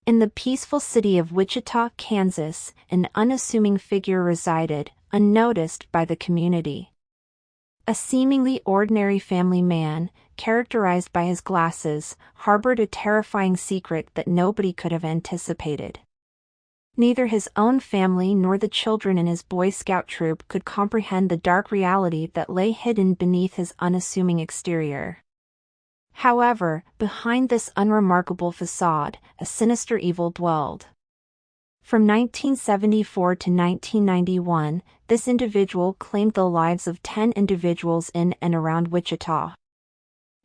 In the peaceful city of Wichita, Kansas, an unassuming figure resided, unnoticed by the community. A seemingly ordinary family man, characterized by his glasses, harbored a terrifying secret that nobody could have anticipated. Neither his own family nor the children in his Boy Scout troop could comprehend the dark reality that lay hidden beneath his unassuming exterior. However, behind this unremarkable facade, a sinister evil dwelled. From 1974 to 1991, this individual claimed the lives of 10 individuals in and around Wichita.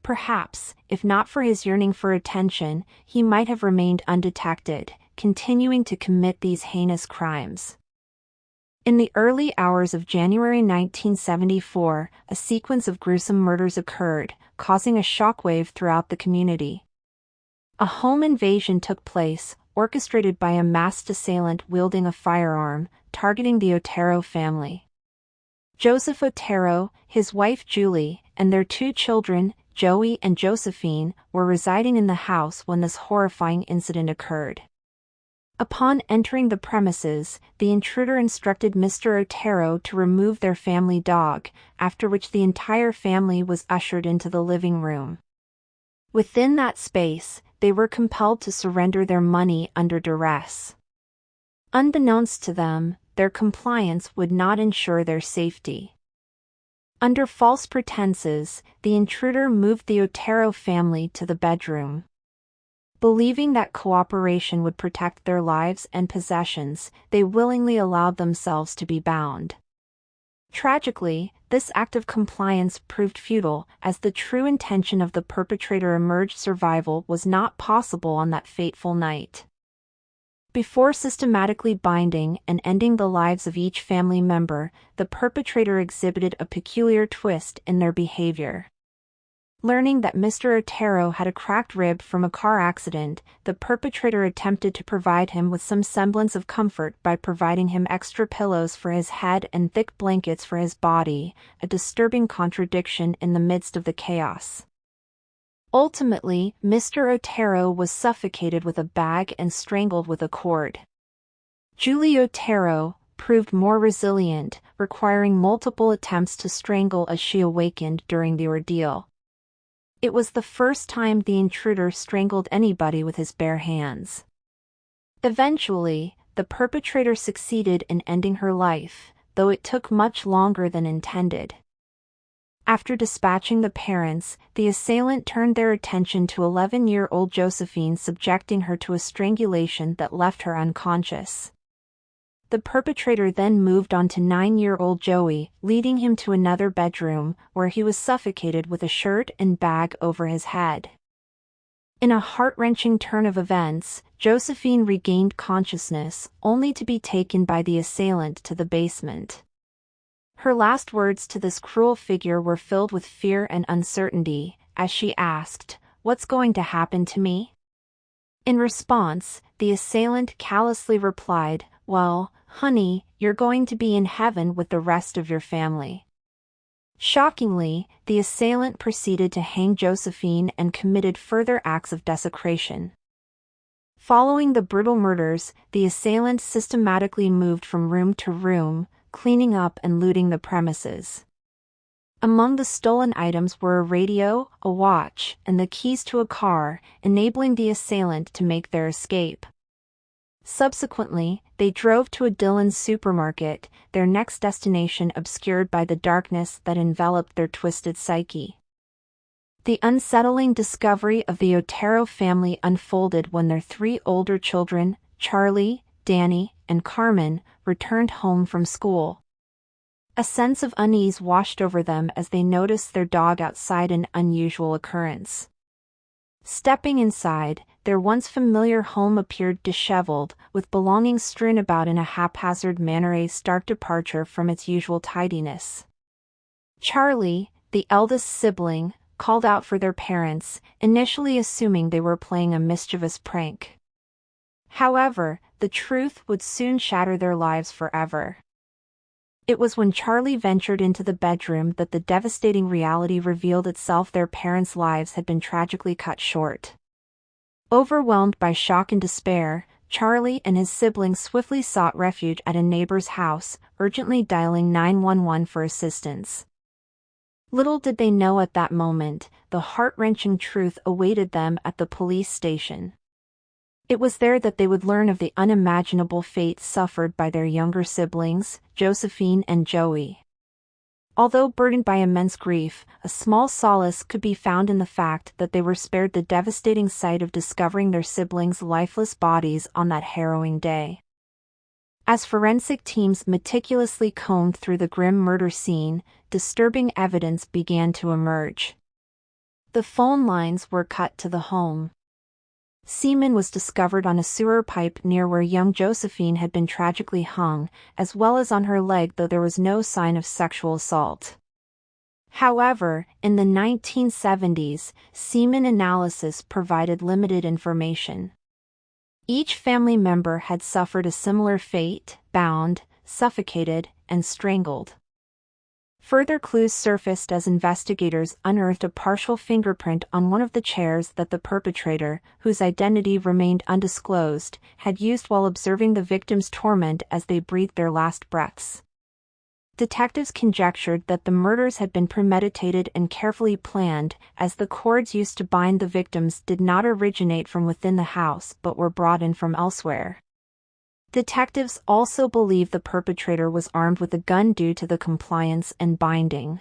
Perhaps, if not for his yearning for attention, he might have remained undetected, continuing to commit these heinous crimes. In the early hours of January 1974, a sequence of gruesome murders occurred, causing a shockwave throughout the community. A home invasion took place, orchestrated by a masked assailant wielding a firearm, targeting the Otero family. Joseph Otero, his wife Julie, and their 2 children, Joey and Josephine, were residing in the house when this horrifying incident occurred. Upon entering the premises, the intruder instructed Mr. Otero to remove their family dog, after which the entire family was ushered into the living room. Within that space, they were compelled to surrender their money under duress. Unbeknownst to them, their compliance would not ensure their safety. Under false pretenses, the intruder moved the Otero family to the bedroom. Believing that cooperation would protect their lives and possessions, they willingly allowed themselves to be bound. Tragically, this act of compliance proved futile, as the true intention of the perpetrator emerged. Survival was not possible on that fateful night. Before systematically binding and ending the lives of each family member, the perpetrator exhibited a peculiar twist in their behavior. Learning that Mr. Otero had a cracked rib from a car accident, the perpetrator attempted to provide him with some semblance of comfort by providing him extra pillows for his head and thick blankets for his body, a disturbing contradiction in the midst of the chaos. Ultimately, Mr. Otero was suffocated with a bag and strangled with a cord. Julie Otero proved more resilient, requiring multiple attempts to strangle as she awakened during the ordeal. It was the first time the intruder strangled anybody with his bare hands. Eventually, the perpetrator succeeded in ending her life, though it took much longer than intended. After dispatching the parents, the assailant turned their attention to 11-year-old Josephine, subjecting her to a strangulation that left her unconscious. The perpetrator then moved on to 9-year-old Joey, leading him to another bedroom, where he was suffocated with a shirt and bag over his head. In a heart-wrenching turn of events, Josephine regained consciousness, only to be taken by the assailant to the basement. Her last words to this cruel figure were filled with fear and uncertainty, as she asked, "What's going to happen to me?" In response, the assailant callously replied, "Well, honey, you're going to be in heaven with the rest of your family." Shockingly, the assailant proceeded to hang Josephine and committed further acts of desecration. Following the brutal murders, the assailant systematically moved from room to room, cleaning up and looting the premises. Among the stolen items were a radio, a watch, and the keys to a car, enabling the assailant to make their escape. Subsequently, they drove to a Dillon's supermarket, their next destination obscured by the darkness that enveloped their twisted psyche. The unsettling discovery of the Otero family unfolded when their 3 older children, Charlie, Danny, and Carmen, returned home from school. A sense of unease washed over them as they noticed their dog outside, an unusual occurrence. Stepping inside, their once familiar home appeared disheveled, with belongings strewn about in a haphazard manner, a stark departure from its usual tidiness. Charlie, the eldest sibling, called out for their parents, initially assuming they were playing a mischievous prank. However, the truth would soon shatter their lives forever. It was when Charlie ventured into the bedroom that the devastating reality revealed itself: their parents' lives had been tragically cut short. Overwhelmed by shock and despair, Charlie and his siblings swiftly sought refuge at a neighbor's house, urgently dialing 911 for assistance. Little did they know at that moment, the heart-wrenching truth awaited them at the police station. It was there that they would learn of the unimaginable fate suffered by their younger siblings, Josephine and Joey. Although burdened by immense grief, a small solace could be found in the fact that they were spared the devastating sight of discovering their siblings' lifeless bodies on that harrowing day. As forensic teams meticulously combed through the grim murder scene, disturbing evidence began to emerge. The phone lines were cut to the home. Semen was discovered on a sewer pipe near where young Josephine had been tragically hung, as well as on her leg, though there was no sign of sexual assault. However, in the 1970s, semen analysis provided limited information. Each family member had suffered a similar fate: bound, suffocated, and strangled. Further clues surfaced as investigators unearthed a partial fingerprint on one of the chairs that the perpetrator, whose identity remained undisclosed, had used while observing the victims' torment as they breathed their last breaths. Detectives conjectured that the murders had been premeditated and carefully planned, as the cords used to bind the victims did not originate from within the house but were brought in from elsewhere. Detectives also believe the perpetrator was armed with a gun due to the compliance and binding.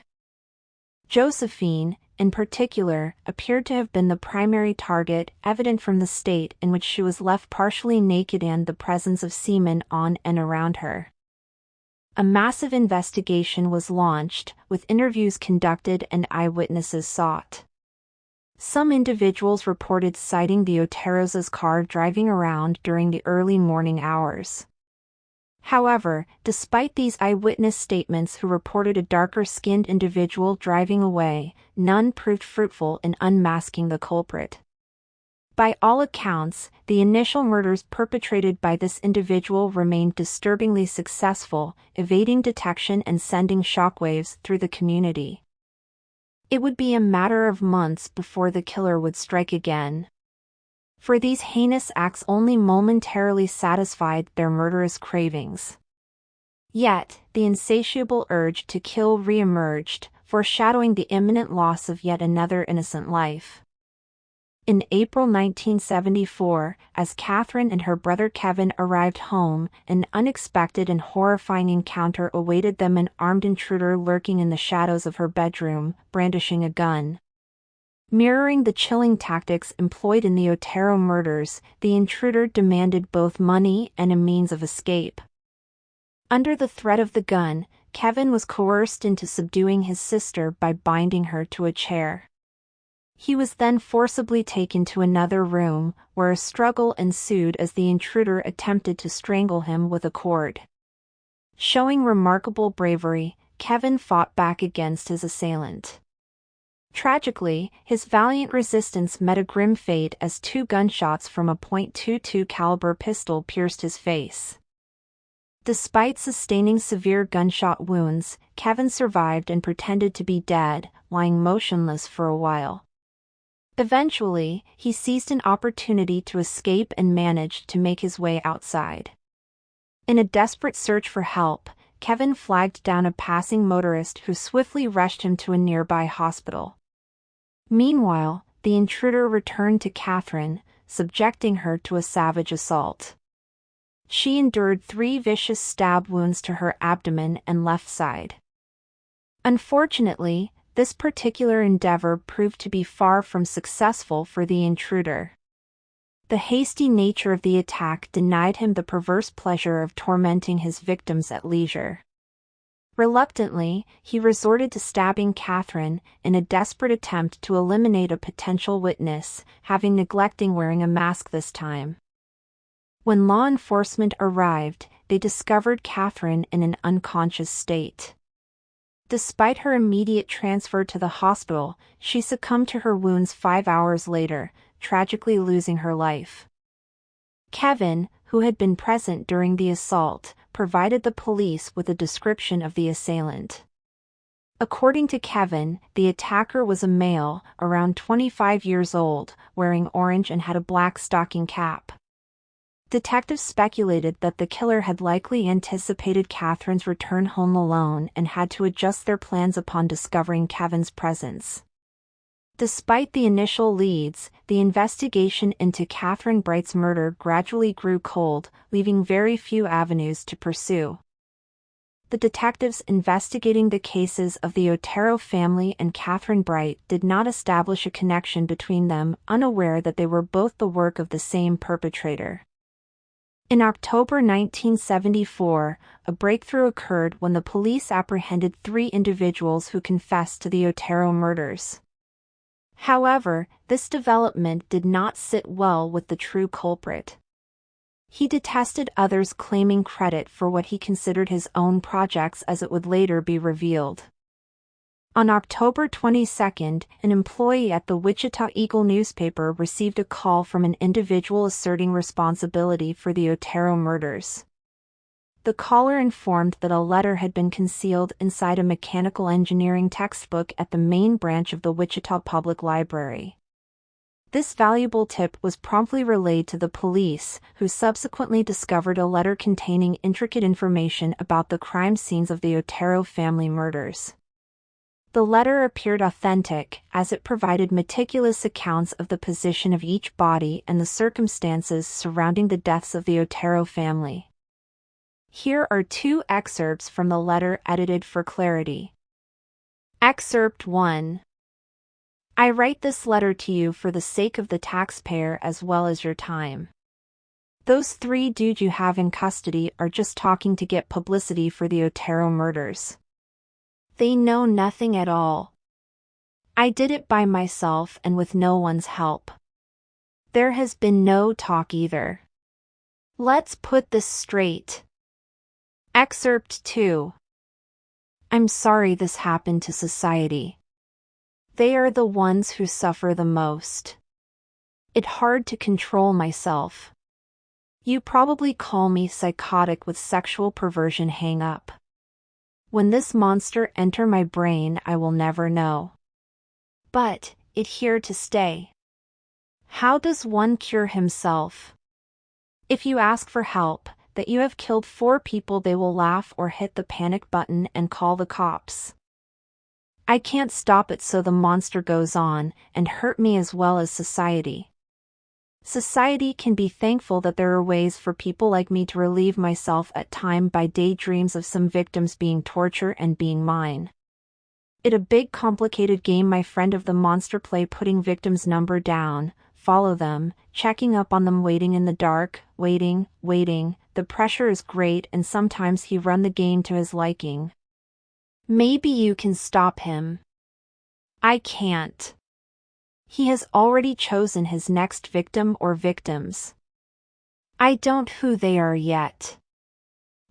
Josephine, in particular, appeared to have been the primary target, evident from the state in which she was left partially naked and the presence of semen on and around her. A massive investigation was launched, with interviews conducted and eyewitnesses sought. Some individuals reported sighting the notorious' car driving around during the early morning hours. However, despite these eyewitness statements who reported a darker-skinned individual driving away, none proved fruitful in unmasking the culprit. By all accounts, the initial murders perpetrated by this individual remained disturbingly successful, evading detection and sending shockwaves through the community. It would be a matter of months before the killer would strike again. For these heinous acts only momentarily satisfied their murderous cravings. Yet, the insatiable urge to kill re-emerged, foreshadowing the imminent loss of yet another innocent life. In April 1974, as Catherine and her brother Kevin arrived home, an unexpected and horrifying encounter awaited them: an armed intruder lurking in the shadows of her bedroom, brandishing a gun. Mirroring the chilling tactics employed in the Otero murders, the intruder demanded both money and a means of escape. Under the threat of the gun, Kevin was coerced into subduing his sister by binding her to a chair. He was then forcibly taken to another room, where a struggle ensued as the intruder attempted to strangle him with a cord. Showing remarkable bravery, Kevin fought back against his assailant. Tragically, his valiant resistance met a grim fate as 2 gunshots from a .22 caliber pistol pierced his face. Despite sustaining severe gunshot wounds, Kevin survived and pretended to be dead, lying motionless for a while. Eventually, he seized an opportunity to escape and managed to make his way outside. In a desperate search for help, Kevin flagged down a passing motorist who swiftly rushed him to a nearby hospital. Meanwhile, the intruder returned to Catherine, subjecting her to a savage assault. She endured 3 vicious stab wounds to her abdomen and left side. Unfortunately, this particular endeavor proved to be far from successful for the intruder. The hasty nature of the attack denied him the perverse pleasure of tormenting his victims at leisure. Reluctantly, he resorted to stabbing Catherine in a desperate attempt to eliminate a potential witness, having neglecting wearing a mask this time. When law enforcement arrived, they discovered Catherine in an unconscious state. Despite her immediate transfer to the hospital, she succumbed to her wounds 5 hours later, tragically losing her life. Kevin, who had been present during the assault, provided the police with a description of the assailant. According to Kevin, the attacker was a male, around 25 years old, wearing orange and had a black stocking cap. Detectives speculated that the killer had likely anticipated Catherine's return home alone and had to adjust their plans upon discovering Kevin's presence. Despite the initial leads, the investigation into Catherine Bright's murder gradually grew cold, leaving very few avenues to pursue. The detectives investigating the cases of the Otero family and Catherine Bright did not establish a connection between them, unaware that they were both the work of the same perpetrator. In October 1974, a breakthrough occurred when the police apprehended 3 individuals who confessed to the Otero murders. However, this development did not sit well with the true culprit. He detested others claiming credit for what he considered his own projects, as it would later be revealed. On October 22, an employee at the Wichita Eagle newspaper received a call from an individual asserting responsibility for the Otero murders. The caller informed that a letter had been concealed inside a mechanical engineering textbook at the main branch of the Wichita Public Library. This valuable tip was promptly relayed to the police, who subsequently discovered a letter containing intricate information about the crime scenes of the Otero family murders. The letter appeared authentic, as it provided meticulous accounts of the position of each body and the circumstances surrounding the deaths of the Otero family. Here are 2 excerpts from the letter edited for clarity. Excerpt 1. I write this letter to you for the sake of the taxpayer as well as your time. Those 3 dudes you have in custody are just talking to get publicity for the Otero murders. They know nothing at all. I did it by myself and with no one's help. There has been no talk either. Let's put this straight. Excerpt 2. I'm sorry this happened to society. They are the ones who suffer the most. It's hard to control myself. You probably call me psychotic with sexual perversion hang up. When this monster enter my brain, I will never know. But it here to stay. How does one cure himself? If you ask for help, that you have killed 4 people, they will laugh or hit the panic button and call the cops. I can't stop it, so the monster goes on, and hurt me as well as society. Society can be thankful that there are ways for people like me to relieve myself at time by daydreams of some victims being torture and being mine. It a big complicated game my friend of the monster play, putting victims number down, follow them, checking up on them, waiting in the dark, waiting. The pressure is great and sometimes he run the game to his liking. Maybe you can stop him. I can't. He has already chosen his next victim or victims. I don't who they are yet.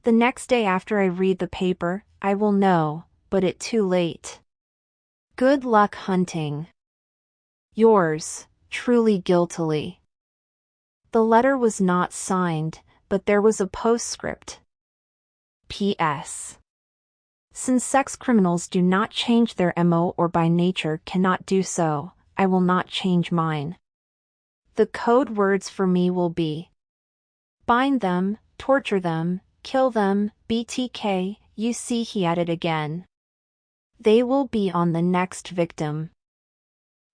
The next day after I read the paper, I will know, but it too late. Good luck hunting. Yours, truly guiltily. The letter was not signed, but there was a postscript. P.S. Since sex criminals do not change their MO or by nature cannot do so, I will not change mine. The code words for me will be: bind them, torture them, kill them, BTK, you see he added again. They will be on the next victim.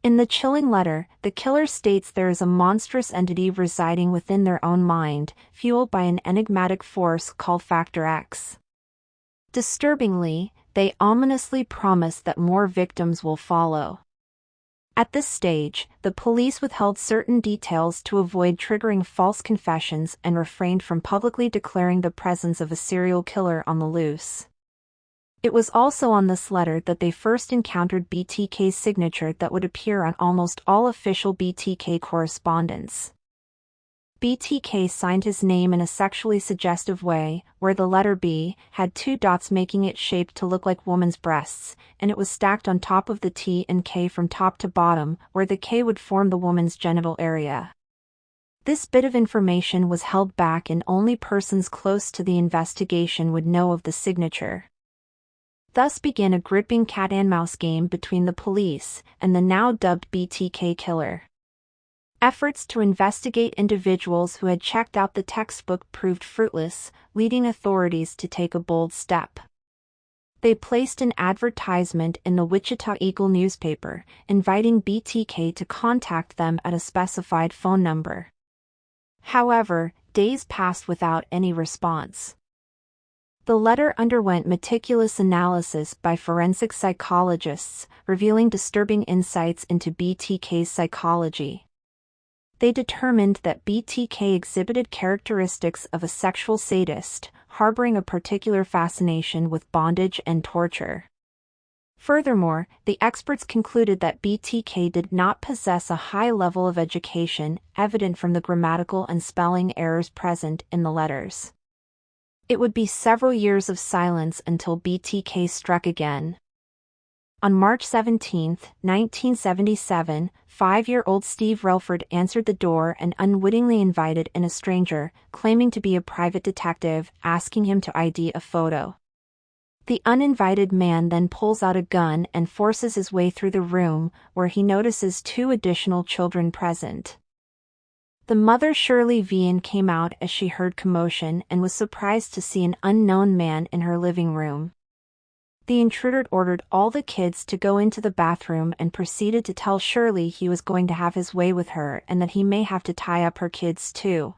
In the chilling letter, the killer states there is a monstrous entity residing within their own mind, fueled by an enigmatic force called Factor X. Disturbingly, they ominously promise that more victims will follow. At this stage, the police withheld certain details to avoid triggering false confessions and refrained from publicly declaring the presence of a serial killer on the loose. It was also on this letter that they first encountered BTK's signature that would appear on almost all official BTK correspondence. BTK signed his name in a sexually suggestive way, where the letter B had 2 dots making it shaped to look like woman's breasts, and it was stacked on top of the T and K from top to bottom, where the K would form the woman's genital area. This bit of information was held back and only persons close to the investigation would know of the signature. Thus began a gripping cat-and-mouse game between the police and the now-dubbed BTK Killer. Efforts to investigate individuals who had checked out the textbook proved fruitless, leading authorities to take a bold step. They placed an advertisement in the Wichita Eagle newspaper, inviting BTK to contact them at a specified phone number. However, days passed without any response. The letter underwent meticulous analysis by forensic psychologists, revealing disturbing insights into BTK's psychology. They determined that BTK exhibited characteristics of a sexual sadist, harboring a particular fascination with bondage and torture. Furthermore, the experts concluded that BTK did not possess a high level of education, evident from the grammatical and spelling errors present in the letters. It would be several years of silence until BTK struck again. On March 17, 1977, 5-year-old Steve Relford answered the door and unwittingly invited in a stranger, claiming to be a private detective, asking him to ID a photo. The uninvited man then pulls out a gun and forces his way through the room, where he notices 2 additional children present. The mother, Shirley Vian, came out as she heard commotion and was surprised to see an unknown man in her living room. The intruder ordered all the kids to go into the bathroom and proceeded to tell Shirley he was going to have his way with her and that he may have to tie up her kids too.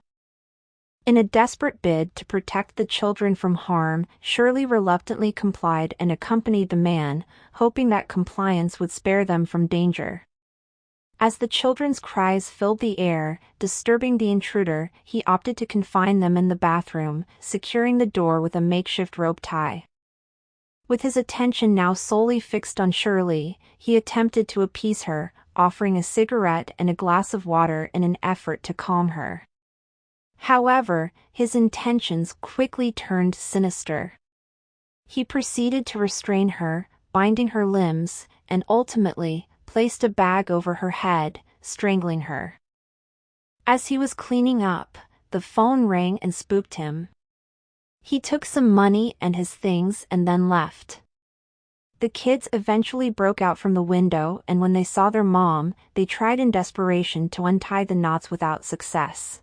In a desperate bid to protect the children from harm, Shirley reluctantly complied and accompanied the man, hoping that compliance would spare them from danger. As the children's cries filled the air, disturbing the intruder, he opted to confine them in the bathroom, securing the door with a makeshift rope tie. With his attention now solely fixed on Shirley, he attempted to appease her, offering a cigarette and a glass of water in an effort to calm her. However, his intentions quickly turned sinister. He proceeded to restrain her, binding her limbs, and ultimately placed a bag over her head, strangling her. As he was cleaning up, the phone rang and spooked him. He took some money and his things and then left. The kids eventually broke out from the window, and when they saw their mom, they tried in desperation to untie the knots without success.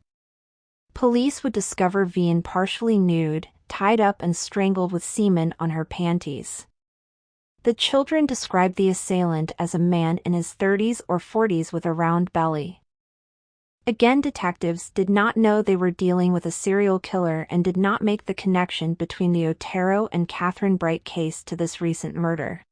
Police would discover Vian partially nude, tied up and strangled with semen on her panties. The children described the assailant as a man in his 30s or 40s with a round belly. Again, detectives did not know they were dealing with a serial killer and did not make the connection between the Otero and Catherine Bright case to this recent murder.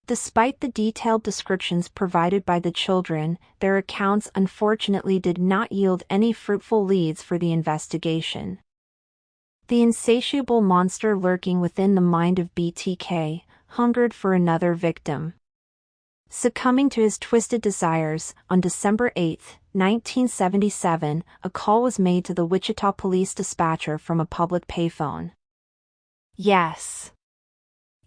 Despite the detailed descriptions provided by the children, their accounts unfortunately did not yield any fruitful leads for the investigation. The insatiable monster lurking within the mind of BTK hungered for another victim. Succumbing to his twisted desires, on December 8, 1977, a call was made to the Wichita police dispatcher from a public payphone. Yes.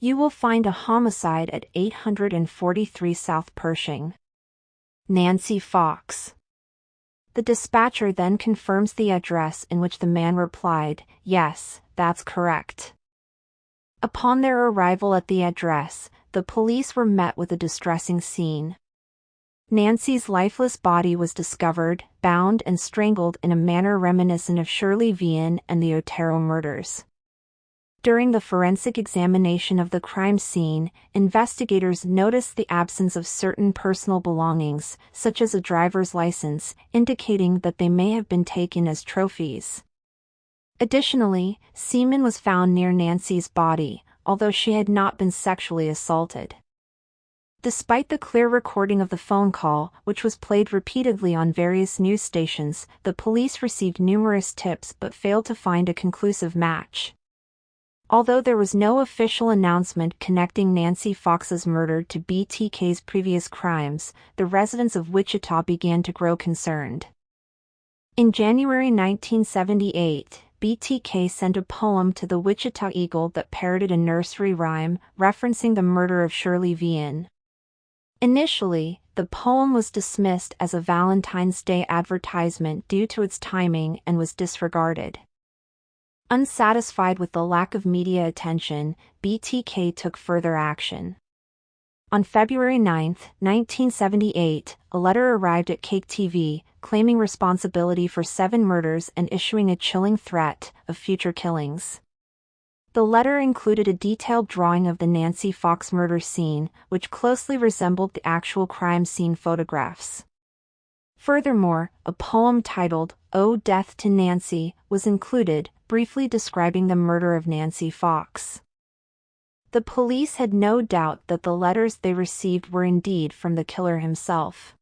You will find a homicide at 843 South Pershing. Nancy Fox. The dispatcher then confirms the address, in which the man replied, "Yes, that's correct." Upon their arrival at the address, the police were met with a distressing scene. Nancy's lifeless body was discovered, bound and strangled in a manner reminiscent of Shirley Vian and the Otero murders. During the forensic examination of the crime scene, investigators noticed the absence of certain personal belongings, such as a driver's license, indicating that they may have been taken as trophies. Additionally, semen was found near Nancy's body, although she had not been sexually assaulted. Despite the clear recording of the phone call, which was played repeatedly on various news stations, the police received numerous tips but failed to find a conclusive match. Although there was no official announcement connecting Nancy Fox's murder to BTK's previous crimes, the residents of Wichita began to grow concerned. In January 1978, BTK sent a poem to the Wichita Eagle that parroted a nursery rhyme referencing the murder of Shirley Vian. Initially, the poem was dismissed as a Valentine's Day advertisement due to its timing and was disregarded. Unsatisfied with the lack of media attention, BTK took further action. On February 9, 1978, a letter arrived at Cake TV, claiming responsibility for 7 murders and issuing a chilling threat of future killings. The letter included a detailed drawing of the Nancy Fox murder scene, which closely resembled the actual crime scene photographs. Furthermore, a poem titled, "Oh Death to Nancy," was included, briefly describing the murder of Nancy Fox. The police had no doubt that the letters they received were indeed from the killer himself.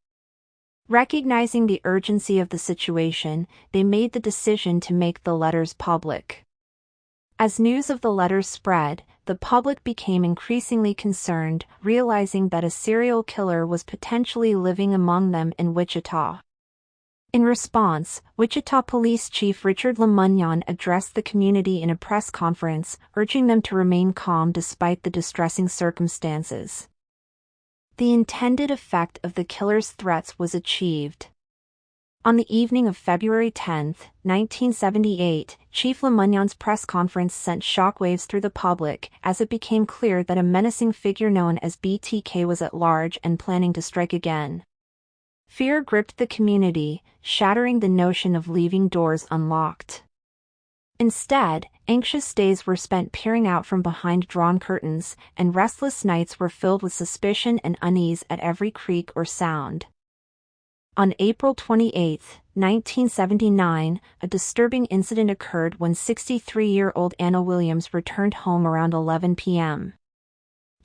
Recognizing the urgency of the situation, they made the decision to make the letters public. As news of the letters spread, the public became increasingly concerned, realizing that a serial killer was potentially living among them in Wichita. In response, Wichita Police Chief Richard LeMunyon addressed the community in a press conference, urging them to remain calm despite the distressing circumstances. The intended effect of the killer's threats was achieved. On the evening of February 10, 1978, Chief LeMunyon's press conference sent shockwaves through the public as it became clear that a menacing figure known as BTK was at large and planning to strike again. Fear gripped the community, shattering the notion of leaving doors unlocked. Instead, anxious days were spent peering out from behind drawn curtains, and restless nights were filled with suspicion and unease at every creak or sound. On April 28, 1979, a disturbing incident occurred when 63-year-old Anna Williams returned home around 11 p.m.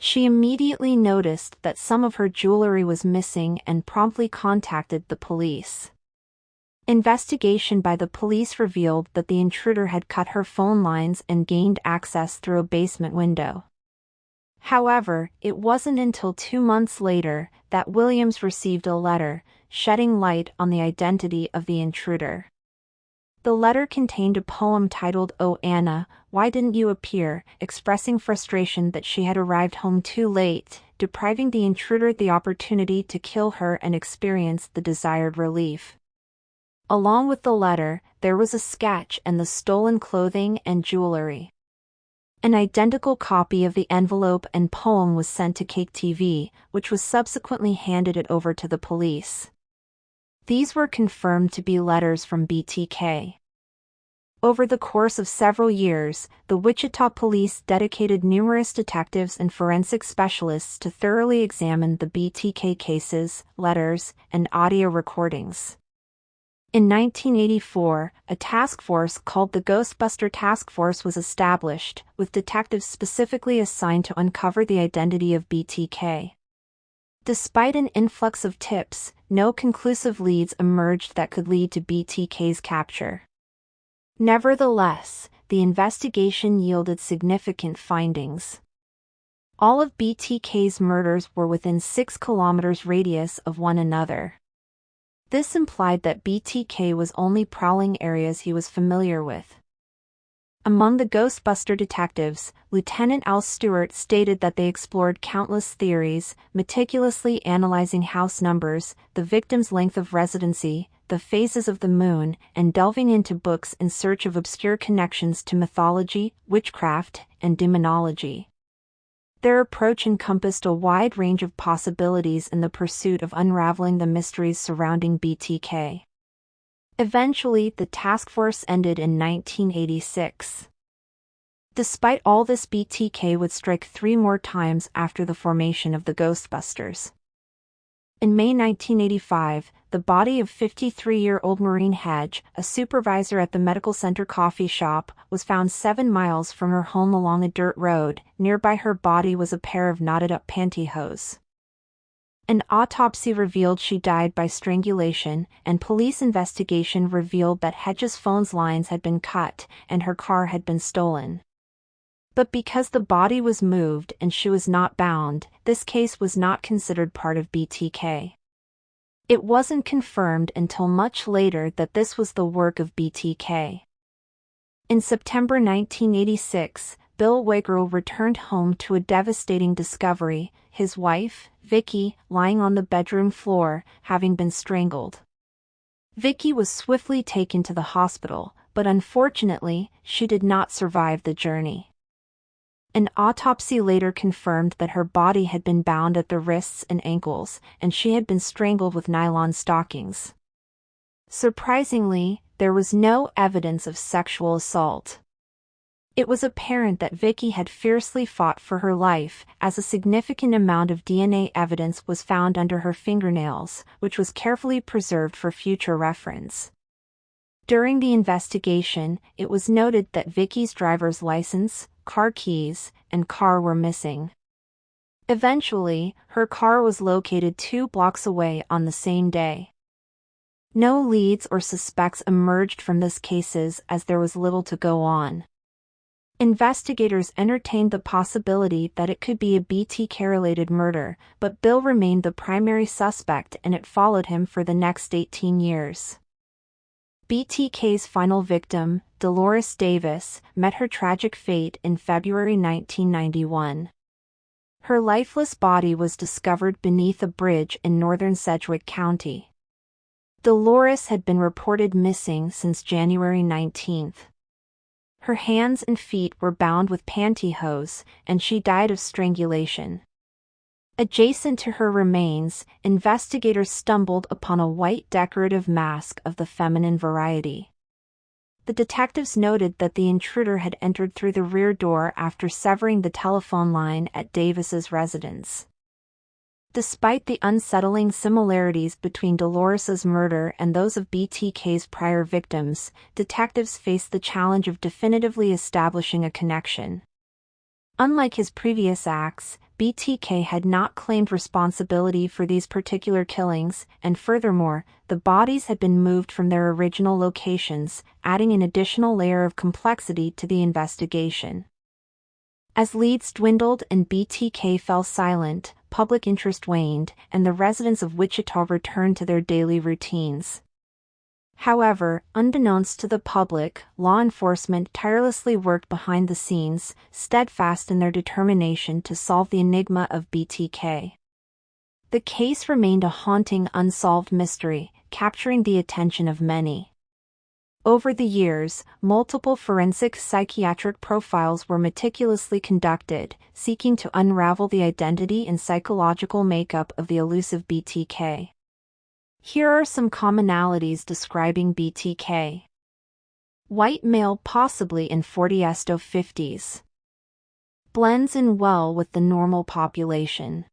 She immediately noticed that some of her jewelry was missing and promptly contacted the police. Investigation by the police revealed that the intruder had cut her phone lines and gained access through a basement window. However, it wasn't until 2 months later that Williams received a letter, shedding light on the identity of the intruder. The letter contained a poem titled "Oh Anna, Why Didn't You Appear?", expressing frustration that she had arrived home too late, depriving the intruder the opportunity to kill her and experience the desired relief. Along with the letter, there was a sketch and the stolen clothing and jewelry. An identical copy of the envelope and poem was sent to Cake TV, which was subsequently handed it over to the police. These were confirmed to be letters from BTK. Over the course of several years, the Wichita police dedicated numerous detectives and forensic specialists to thoroughly examine the BTK cases, letters, and audio recordings. In 1984, a task force called the Ghostbuster Task Force was established, with detectives specifically assigned to uncover the identity of BTK. Despite an influx of tips, no conclusive leads emerged that could lead to BTK's capture. Nevertheless, the investigation yielded significant findings. All of BTK's murders were within 6 kilometers radius of one another. This implied that BTK was only prowling areas he was familiar with. Among the Ghostbuster detectives, Lieutenant Al Stewart stated that they explored countless theories, meticulously analyzing house numbers, the victim's length of residency, the phases of the moon, and delving into books in search of obscure connections to mythology, witchcraft, and demonology. Their approach encompassed a wide range of possibilities in the pursuit of unraveling the mysteries surrounding BTK. Eventually, the task force ended in 1986. Despite all this, BTK would strike 3 more times after the formation of the Ghostbusters. In May 1985, the body of 53-year-old Maureen Hedge, a supervisor at the medical center coffee shop, was found 7 miles from her home along a dirt road. Nearby her body was a pair of knotted-up pantyhose. An autopsy revealed she died by strangulation, and police investigation revealed that Hedge's phone lines had been cut and her car had been stolen. But because the body was moved and she was not bound, this case was not considered part of BTK. It wasn't confirmed until much later that this was the work of BTK. In September 1986, Bill Wegerle returned home to a devastating discovery: his wife, Vicky, lying on the bedroom floor, having been strangled. Vicky was swiftly taken to the hospital, but unfortunately, she did not survive the journey. An autopsy later confirmed that her body had been bound at the wrists and ankles, and she had been strangled with nylon stockings. Surprisingly, there was no evidence of sexual assault. It was apparent that Vicky had fiercely fought for her life, as a significant amount of DNA evidence was found under her fingernails, which was carefully preserved for future reference. During the investigation, it was noted that Vicky's driver's license, car keys, and car were missing. Eventually, her car was located 2 blocks away on the same day. No leads or suspects emerged from this cases as there was little to go on. Investigators entertained the possibility that it could be a BTK-related murder, but Bill remained the primary suspect and it followed him for the next 18 years. BTK's final victim, Dolores Davis, met her tragic fate in February 1991. Her lifeless body was discovered beneath a bridge in northern Sedgwick County. Dolores had been reported missing since January 19. Her hands and feet were bound with pantyhose, and she died of strangulation. Adjacent to her remains, investigators stumbled upon a white decorative mask of the feminine variety. The detectives noted that the intruder had entered through the rear door after severing the telephone line at Davis's residence. Despite the unsettling similarities between Dolores's murder and those of BTK's prior victims, detectives faced the challenge of definitively establishing a connection. Unlike his previous acts, BTK had not claimed responsibility for these particular killings, and furthermore, the bodies had been moved from their original locations, adding an additional layer of complexity to the investigation. As leads dwindled and BTK fell silent, public interest waned, and the residents of Wichita returned to their daily routines. However, unbeknownst to the public, law enforcement tirelessly worked behind the scenes, steadfast in their determination to solve the enigma of BTK. The case remained a haunting unsolved mystery, capturing the attention of many. Over the years, multiple forensic psychiatric profiles were meticulously conducted, seeking to unravel the identity and psychological makeup of the elusive BTK. Here are some commonalities describing BTK. White male, possibly in 40s to 50s. Blends in well with the normal population.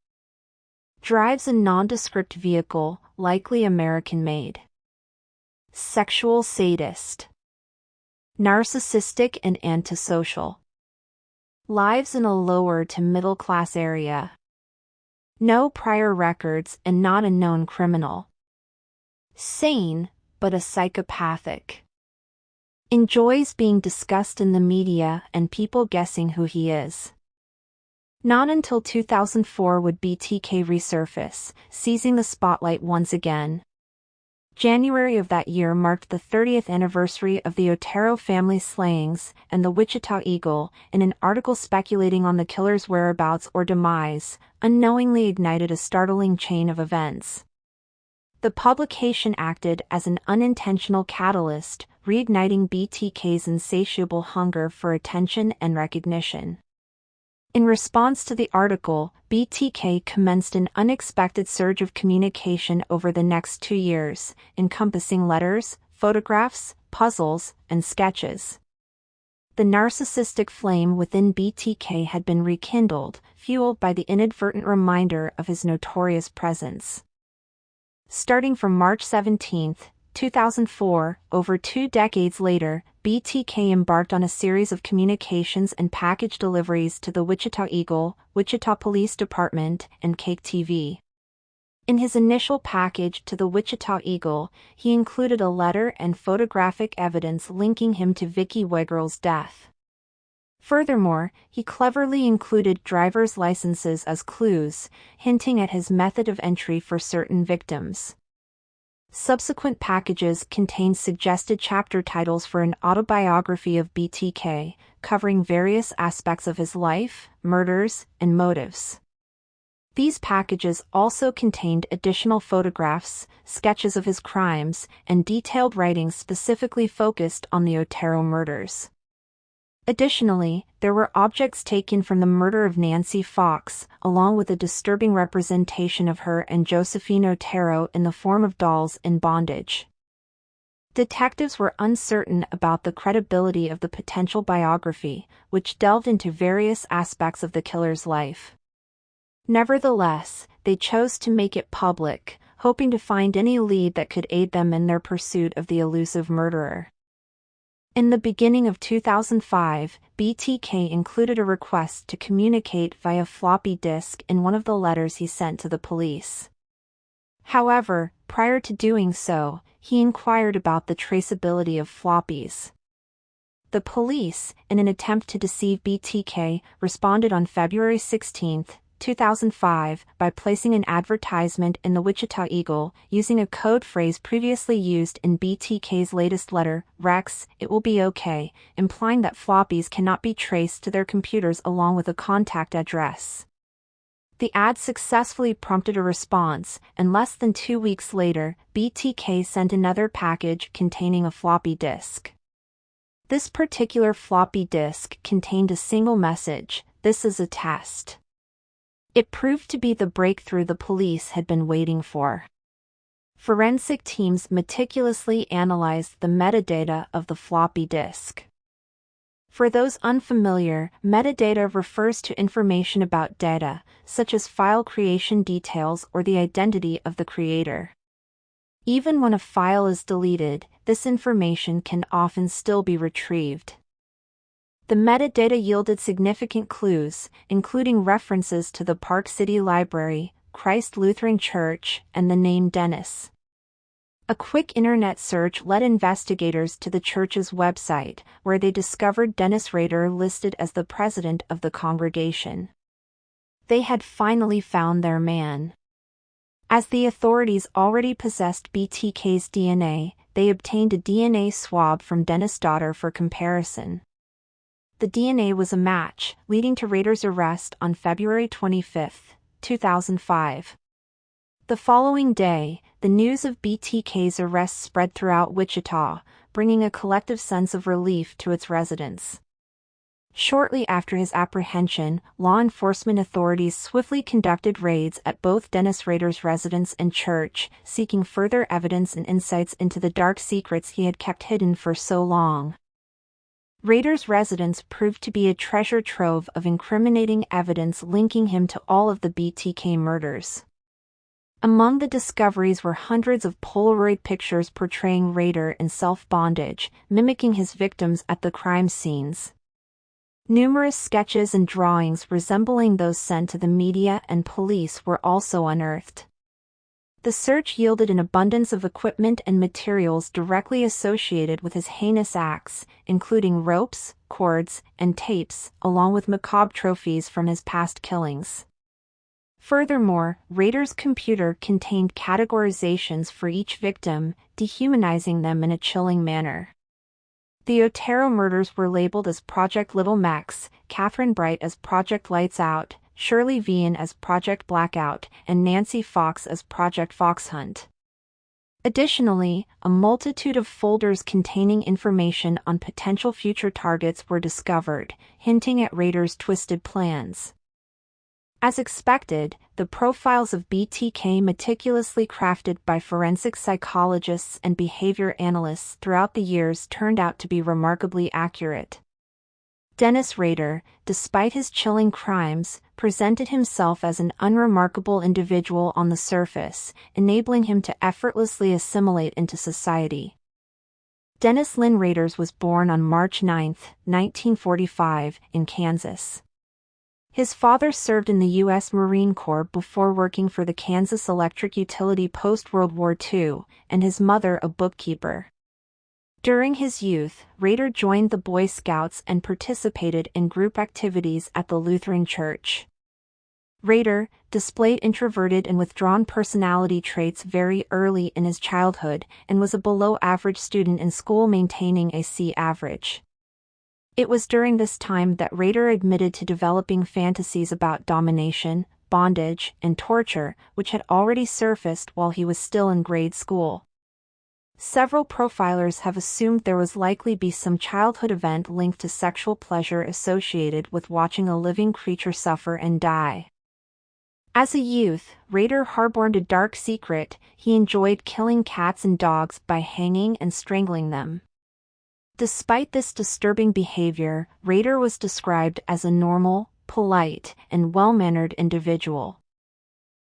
Drives a nondescript vehicle, likely American-made. Sexual sadist. Narcissistic and antisocial. Lives in a lower to middle class area. No prior records and not a known criminal. Sane, but a psychopathic. Enjoys being discussed in the media and people guessing who he is. Not until 2004 would BTK resurface, seizing the spotlight once again. January of that year marked the 30th anniversary of the Otero family slayings, and the Wichita Eagle, in an article speculating on the killer's whereabouts or demise, unknowingly ignited a startling chain of events. The publication acted as an unintentional catalyst, reigniting BTK's insatiable hunger for attention and recognition. In response to the article, BTK commenced an unexpected surge of communication over the next 2 years, encompassing letters, photographs, puzzles, and sketches. The narcissistic flame within BTK had been rekindled, fueled by the inadvertent reminder of his notorious presence. Starting from March 17, 2004, over 2 decades later, BTK embarked on a series of communications and package deliveries to the Wichita Eagle, Wichita Police Department, and Cake TV. In his initial package to the Wichita Eagle, he included a letter and photographic evidence linking him to Vicky Wegerle's death. Furthermore, he cleverly included driver's licenses as clues, hinting at his method of entry for certain victims. Subsequent packages contained suggested chapter titles for an autobiography of BTK, covering various aspects of his life, murders, and motives. These packages also contained additional photographs, sketches of his crimes, and detailed writings specifically focused on the Otero murders. Additionally, there were objects taken from the murder of Nancy Fox, along with a disturbing representation of her and Josephine Otero in the form of dolls in bondage. Detectives were uncertain about the credibility of the potential biography, which delved into various aspects of the killer's life. Nevertheless, they chose to make it public, hoping to find any lead that could aid them in their pursuit of the elusive murderer. In the beginning of 2005, BTK included a request to communicate via floppy disk in one of the letters he sent to the police. However, prior to doing so, he inquired about the traceability of floppies. The police, in an attempt to deceive BTK, responded on February 16, 2005, by placing an advertisement in the Wichita Eagle, using a code phrase previously used in BTK's latest letter, "Rex, it will be okay," implying that floppies cannot be traced to their computers along with a contact address. The ad successfully prompted a response, and less than 2 weeks later, BTK sent another package containing a floppy disk. This particular floppy disk contained a single message: "This is a test." It proved to be the breakthrough the police had been waiting for. Forensic teams meticulously analyzed the metadata of the floppy disk. For those unfamiliar, metadata refers to information about data, such as file creation details or the identity of the creator. Even when a file is deleted, this information can often still be retrieved. The metadata yielded significant clues, including references to the Park City Library, Christ Lutheran Church, and the name Dennis. A quick internet search led investigators to the church's website, where they discovered Dennis Rader listed as the president of the congregation. They had finally found their man. As the authorities already possessed BTK's DNA, they obtained a DNA swab from Dennis' daughter for comparison. The DNA was a match, leading to Rader's arrest on February 25, 2005. The following day, the news of BTK's arrest spread throughout Wichita, bringing a collective sense of relief to its residents. Shortly after his apprehension, law enforcement authorities swiftly conducted raids at both Dennis Rader's residence and church, seeking further evidence and insights into the dark secrets he had kept hidden for so long. Rader's residence proved to be a treasure trove of incriminating evidence linking him to all of the BTK murders. Among the discoveries were hundreds of Polaroid pictures portraying Rader in self-bondage, mimicking his victims at the crime scenes. Numerous sketches and drawings resembling those sent to the media and police were also unearthed. The search yielded an abundance of equipment and materials directly associated with his heinous acts, including ropes, cords, and tapes, along with macabre trophies from his past killings. Furthermore, Rader's computer contained categorizations for each victim, dehumanizing them in a chilling manner. The Otero murders were labeled as Project Little Max, Catherine Bright as Project Lights Out, Shirley Vian as Project Blackout, and Nancy Fox as Project Foxhunt. Additionally, a multitude of folders containing information on potential future targets were discovered, hinting at Rader's twisted plans. As expected, the profiles of BTK, meticulously crafted by forensic psychologists and behavior analysts throughout the years, turned out to be remarkably accurate. Dennis Rader, despite his chilling crimes, presented himself as an unremarkable individual on the surface, enabling him to effortlessly assimilate into society. Dennis Lynn Rader was born on March 9, 1945, in Kansas. His father served in the U.S. Marine Corps before working for the Kansas Electric Utility post-World War II, and his mother a bookkeeper. During his youth, Rader joined the Boy Scouts and participated in group activities at the Lutheran Church. Rader displayed introverted and withdrawn personality traits very early in his childhood, and was a below-average student in school, maintaining a C average. It was during this time that Rader admitted to developing fantasies about domination, bondage, and torture, which had already surfaced while he was still in grade school. Several profilers have assumed there was likely be some childhood event linked to sexual pleasure associated with watching a living creature suffer and die. As a youth, Rader harbored a dark secret. He enjoyed killing cats and dogs by hanging and strangling them. Despite this disturbing behavior, Rader was described as a normal, polite, and well-mannered individual.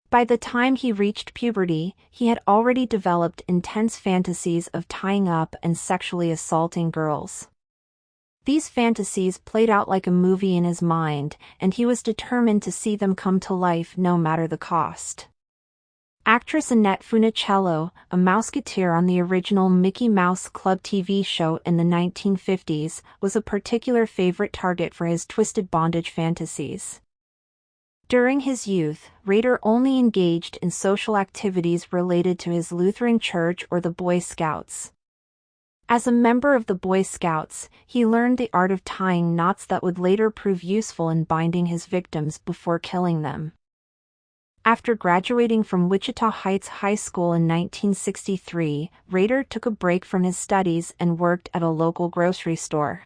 By the time he reached puberty, he had already developed intense fantasies of tying up and sexually assaulting girls. These fantasies played out like a movie in his mind, and he was determined to see them come to life no matter the cost. Actress Annette Funicello, a Mouseketeer on the original Mickey Mouse Club TV show in the 1950s, was a particular favorite target for his twisted bondage fantasies. During his youth, Rader only engaged in social activities related to his Lutheran church or the Boy Scouts. As a member of the Boy Scouts, he learned the art of tying knots that would later prove useful in binding his victims before killing them. After graduating from Wichita Heights High School in 1963, Rader took a break from his studies and worked at a local grocery store.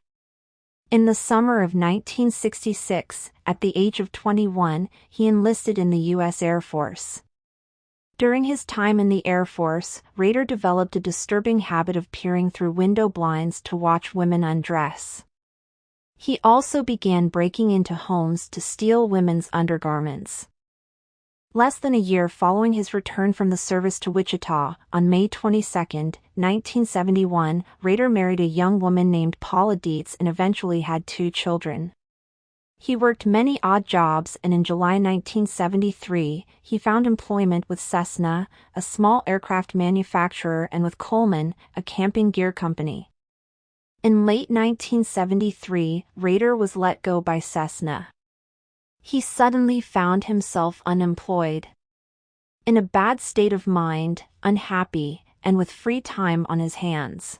In the summer of 1966, at the age of 21, he enlisted in the U.S. Air Force. During his time in the Air Force, Rader developed a disturbing habit of peering through window blinds to watch women undress. He also began breaking into homes to steal women's undergarments. Less than a year following his return from the service to Wichita, on May 22, 1971, Rader married a young woman named Paula Dietz and eventually had 2 children. He worked many odd jobs, and in July 1973, he found employment with Cessna, a small aircraft manufacturer, and with Coleman, a camping gear company. In late 1973, Rader was let go by Cessna. He suddenly found himself unemployed. In a bad state of mind, unhappy, and with free time on his hands.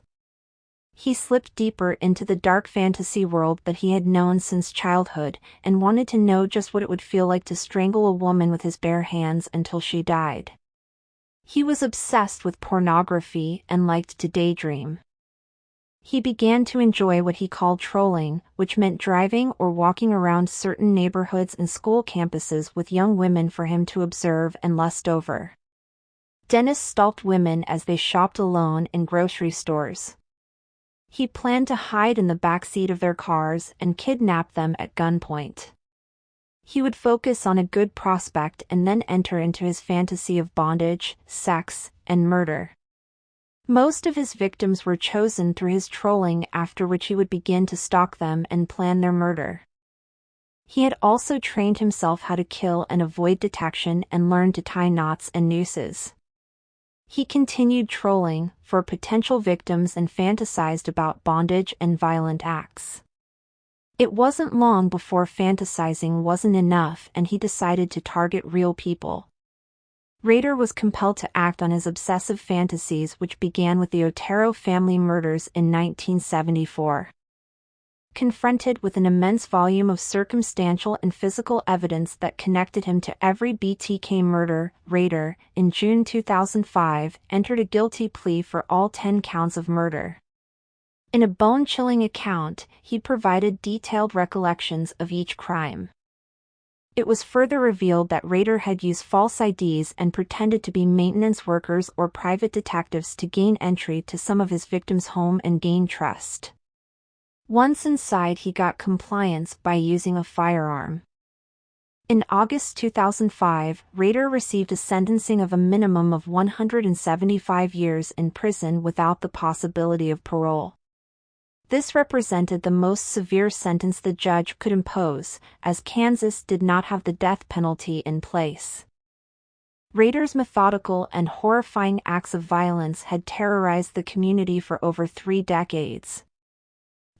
He slipped deeper into the dark fantasy world that he had known since childhood, and wanted to know just what it would feel like to strangle a woman with his bare hands until she died. He was obsessed with pornography and liked to daydream. He began to enjoy what he called trolling, which meant driving or walking around certain neighborhoods and school campuses with young women for him to observe and lust over. Dennis stalked women as they shopped alone in grocery stores. He planned to hide in the backseat of their cars and kidnap them at gunpoint. He would focus on a good prospect and then enter into his fantasy of bondage, sex, and murder. Most of his victims were chosen through his trolling, after which he would begin to stalk them and plan their murder. He had also trained himself how to kill and avoid detection and learned to tie knots and nooses. He continued trolling for potential victims and fantasized about bondage and violent acts. It wasn't long before fantasizing wasn't enough, and he decided to target real people. Rader was compelled to act on his obsessive fantasies, which began with the Otero family murders in 1974. Confronted with an immense volume of circumstantial and physical evidence that connected him to every BTK murder, Rader, in June 2005, entered a guilty plea for all 10 counts of murder. In a bone-chilling account, he provided detailed recollections of each crime. It was further revealed that Rader had used false IDs and pretended to be maintenance workers or private detectives to gain entry to some of his victims' home and gain trust. Once inside, he got compliance by using a firearm. In August 2005, Rader received a sentencing of a minimum of 175 years in prison without the possibility of parole. This represented the most severe sentence the judge could impose, as Kansas did not have the death penalty in place. Rader's methodical and horrifying acts of violence had terrorized the community for over 3 decades.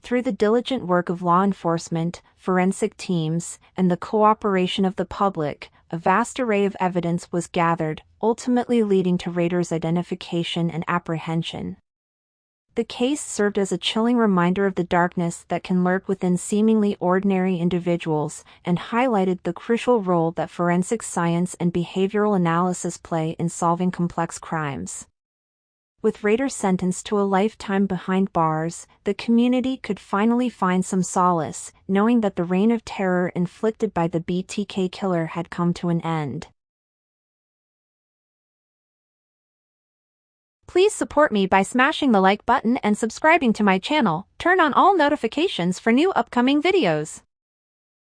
Through the diligent work of law enforcement, forensic teams, and the cooperation of the public, a vast array of evidence was gathered, ultimately leading to Rader's identification and apprehension. The case served as a chilling reminder of the darkness that can lurk within seemingly ordinary individuals and highlighted the crucial role that forensic science and behavioral analysis play in solving complex crimes. With Rader sentenced to a lifetime behind bars, the community could finally find some solace, knowing that the reign of terror inflicted by the BTK Killer had come to an end. Please support me by smashing the like button and subscribing to my channel. Turn on all notifications for new upcoming videos.